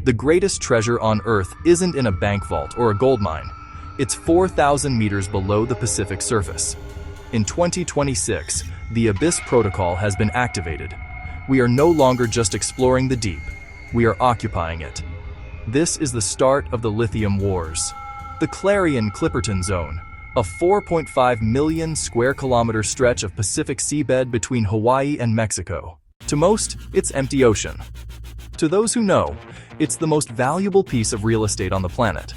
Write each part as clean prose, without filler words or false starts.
The greatest treasure on Earth isn't in a bank vault or a gold mine. It's 4,000 meters below the Pacific surface. In 2026, the Abyss Protocol has been activated. We are no longer just exploring the deep. We are occupying it. This is the start of the Lithium Wars. The Clarion-Clipperton Zone, a 4.5 million square kilometer stretch of Pacific seabed between Hawaii and Mexico. To most, it's empty ocean. To those who know, it's the most valuable piece of real estate on the planet.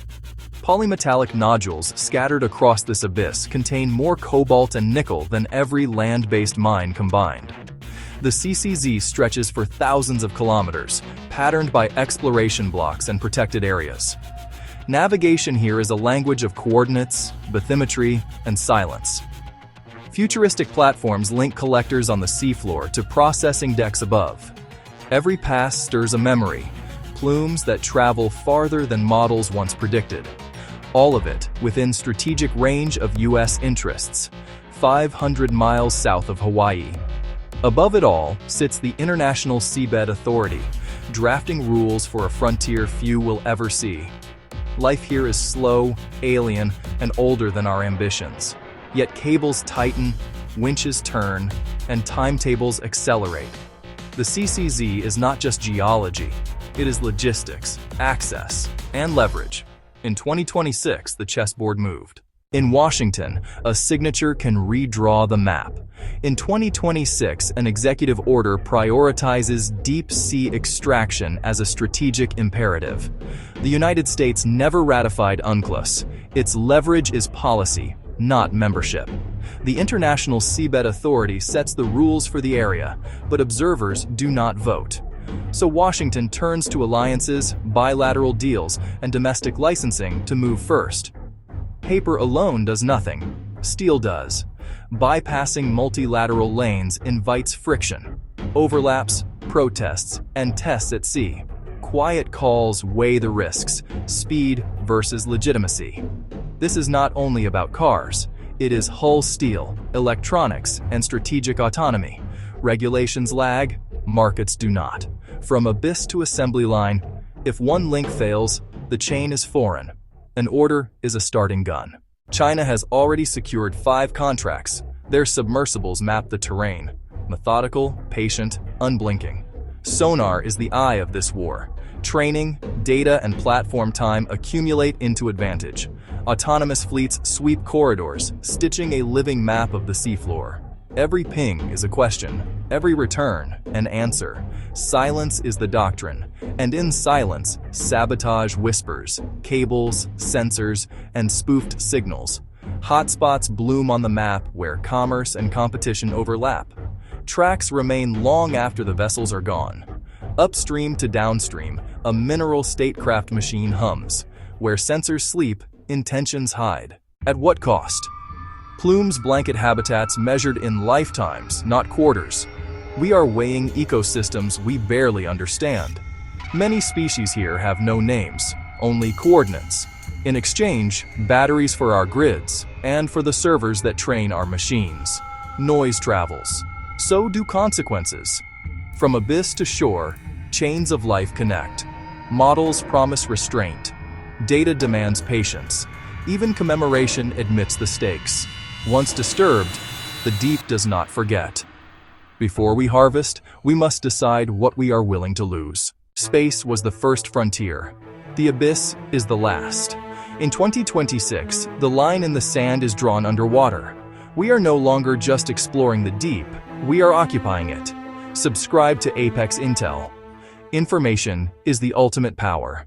Polymetallic nodules scattered across this abyss contain more cobalt and nickel than every land-based mine combined. The CCZ stretches for thousands of kilometers, patterned by exploration blocks and protected areas. Navigation here is a language of coordinates, bathymetry, and silence. Futuristic platforms link collectors on the seafloor to processing decks above. Every pass stirs a memory, plumes that travel farther than models once predicted. All of it within strategic range of U.S. interests, 500 miles south of Hawaii. Above it all sits the International Seabed Authority, drafting rules for a frontier few will ever see. Life here is slow, alien, and older than our ambitions. Yet cables tighten, winches turn, and timetables accelerate. The CCZ is not just geology, it is logistics, access, and leverage. In 2026, the chessboard moved. In Washington, a signature can redraw the map. In 2026, an executive order prioritizes deep-sea extraction as a strategic imperative. The United States never ratified UNCLOS. Its leverage is policy, not membership. The International Seabed Authority sets the rules for the area, but observers do not vote. So Washington turns to alliances, bilateral deals, and domestic licensing to move first. Paper alone does nothing. Steel does. Bypassing multilateral lanes invites friction, overlaps, protests, and tests at sea. Quiet calls weigh the risks, speed versus legitimacy. This is not only about cars. It is hull steel, electronics, and strategic autonomy. Regulations lag, markets do not. From abyss to assembly line, if one link fails, the chain is foreign. An order is a starting gun. China has already secured 5 contracts. Their submersibles map the terrain. Methodical, patient, unblinking. Sonar is the eye of this war. Training, data, and platform time accumulate into advantage. Autonomous fleets sweep corridors, stitching a living map of the seafloor. Every ping is a question, every return an answer. Silence is the doctrine, and in silence, sabotage whispers, cables, sensors, and spoofed signals. Hotspots bloom on the map where commerce and competition overlap. Tracks remain long after the vessels are gone. Upstream to downstream, a mineral statecraft machine hums. Where sensors sleep, intentions hide. At what cost? Plumes blanket habitats measured in lifetimes, not quarters. We are weighing ecosystems we barely understand. Many species here have no names, only coordinates. In exchange, batteries for our grids, and for the servers that train our machines. Noise travels. So do consequences. From abyss to shore, chains of life connect. Models promise restraint. Data demands patience. Even commemoration admits the stakes. Once disturbed, the deep does not forget. Before we harvest, we must decide what we are willing to lose. Space was the first frontier. The abyss is the last. In 2026, the line in the sand is drawn underwater. We are no longer just exploring the deep, we are occupying it. Subscribe to Apex Intel. Information is the ultimate power.